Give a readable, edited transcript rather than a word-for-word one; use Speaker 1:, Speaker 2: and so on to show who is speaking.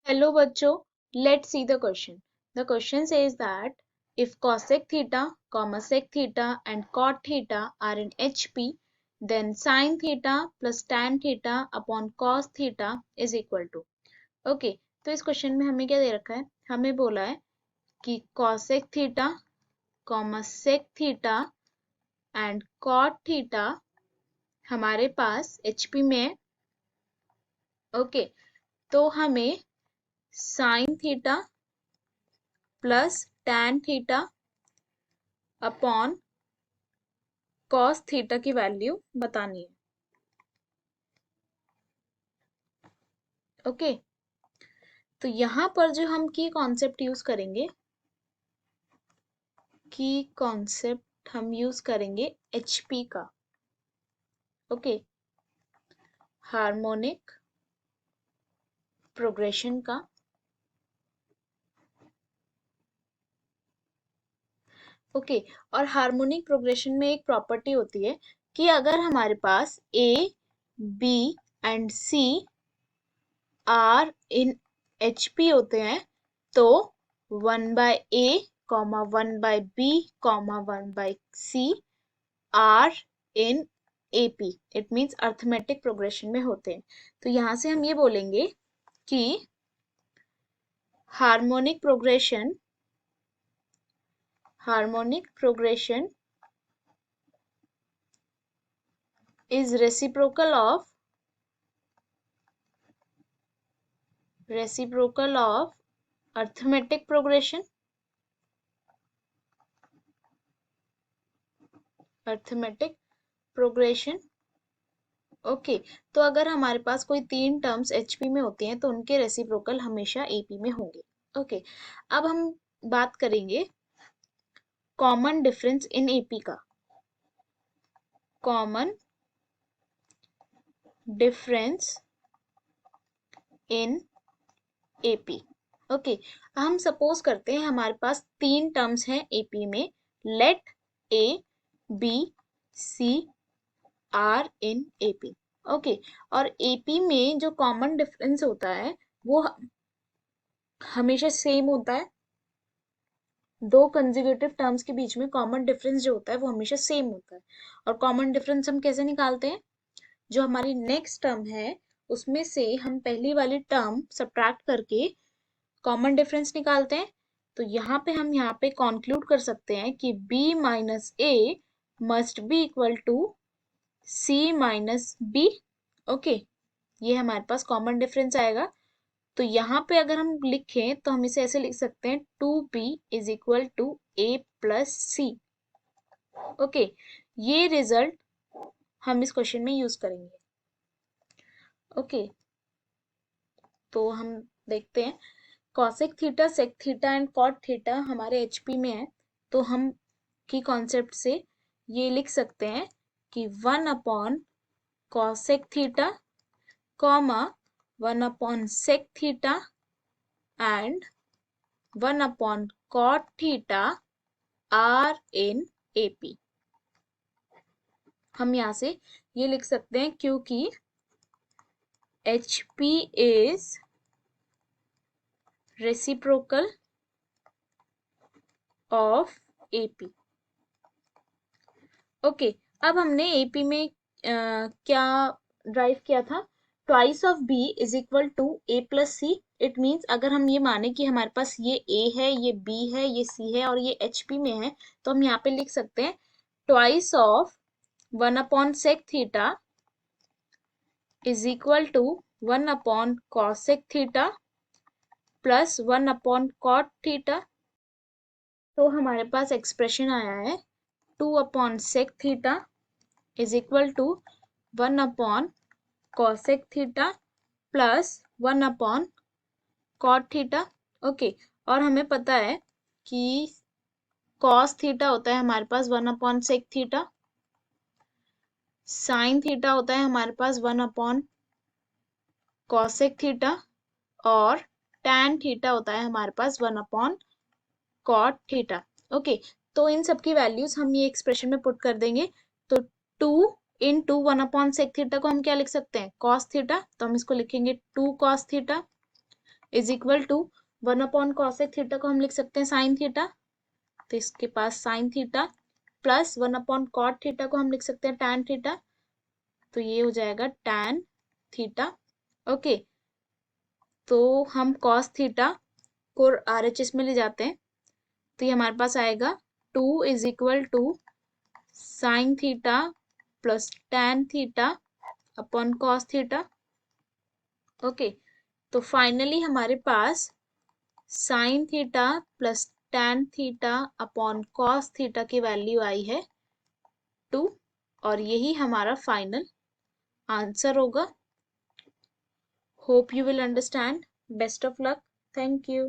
Speaker 1: Hello बच्चों, let's see the question. The question says that if cosec theta, sec theta and cot theta are in HP, then sin theta plus tan theta upon cos theta is equal to. Okay, तो इस question में हमें क्या दे रखा है? हमें बोला है कि cosec theta, sec theta and cot theta हमारे पास HP में है. ओके, तो हमें sign theta plus tan theta upon cos theta की वैल्यू बतानी है. ओके, तो यहां पर जो हम की कॉन्सेप्ट यूज करेंगे, हम यूज करेंगे एचपी का. ओके, हार्मोनिक प्रोग्रेशन का. ओके, और हार्मोनिक प्रोग्रेशन में एक प्रॉपर्टी होती है कि अगर हमारे पास A, B and C are in HP होते हैं तो 1/a, 1/b, 1/c are in AP, it means arithmetic progression में होते हैं. तो यहां से हम ये बोलेंगे कि harmonic progression is reciprocal of arithmetic progression. Okay, तो अगर हमारे पास कोई 3 टर्म्स एचपी में होती हैं तो उनके रेसिप्रोकल हमेशा एपी में होंगे. ओके, अब हम बात करेंगे कॉमन डिफरेंस इन एपी का. Common difference in AP. Okay, हम सपोज करते हैं हमारे पास 3 टर्म्स हैं एपी में. Let A, B, C are in AP. Okay, और एपी में जो कॉमन डिफरेंस होता है वो हमेशा सेम होता है. दो कंसेक्यूटिव टर्म्स के बीच में कॉमन डिफरेंस जो होता है वो हमेशा सेम होता है. और कॉमन डिफरेंस हम कैसे निकालते हैं? जो हमारी नेक्स्ट टर्म है उसमें से हम पहली वाली टर्म सब्ट्रैक्ट करके कॉमन डिफरेंस निकालते हैं. तो यहाँ पे कंक्लूड कर सकते हैं कि b minus A must be equal to c minus B. Okay, ये हमारे पास कॉमन डिफरेंस आएगा. तो यहाँ पे अगर हम लिखें तो हम इसे ऐसे लिख सकते हैं 2b is equal to a plus C. Okay, ये रिजल्ट हम इस क्वेश्चन में यूज करेंगे. ओके, तो हम देखते हैं cosec theta, sec theta and cot theta हमारे एचपी में है. तो हम की कॉन्सेप्ट से ये लिख सकते हैं कि 1 upon cosec theta, 1 upon sec theta and 1 upon cot theta are in AP. हम यहाँ से ये लिख सकते हैं क्योंकि HP is reciprocal of AP. Okay, अब हमने AP में क्या ड्राइव किया था? Twice of B is equal to A plus C. It means अगर हम ये माने कि हमारे पास ये A है, ये B है, ये C है और ये HP में है, तो हम यहाँ पे लिख सकते हैं twice of 1 upon sec theta is equal to 1 upon cosec theta plus 1 upon cot theta. तो हमारे पास एक्सप्रेशन आया है 2 upon sec theta is equal to 1 upon cosec theta plus 1 upon cot theta. Okay, और हमें पता है कि कॉस थीटा होता है हमारे पास 1 upon sec theta, sine theta होता है हमारे पास 1 अपॉन कॉसेक थीटा और टैन थीटा होता है हमारे पास 1 अपॉन कॉट थीटा. ओके, तो इन सब की वैल्यूज हम ये एक्सप्रेशन में पुट कर देंगे. तो 2 into 1 अपॉन सेक थीटा को हम क्या लिख सकते हैं? Cos theta. तो हम इसको लिखेंगे 2 cos theta is equal to 1/cosec theta को हम लिख सकते हैं साइन थीटा, तो इसके पास sine theta plus 1/cot theta को हम लिख सकते हैं tan थीटा, तो ये हो जाएगा tan थीटा। ओके, तो हम cos थीटा को RHS में ले जाते हैं, तो ये हमारे पास आएगा 2 is equal to sine theta plus tan theta upon cos theta. Okay, तो फाइनली हमारे पास sine theta plus tan theta upon cos theta की वैल्यू आई है 2, और यही हमारा फाइनल आंसर होगा। Hope you will understand. Best of luck. Thank you.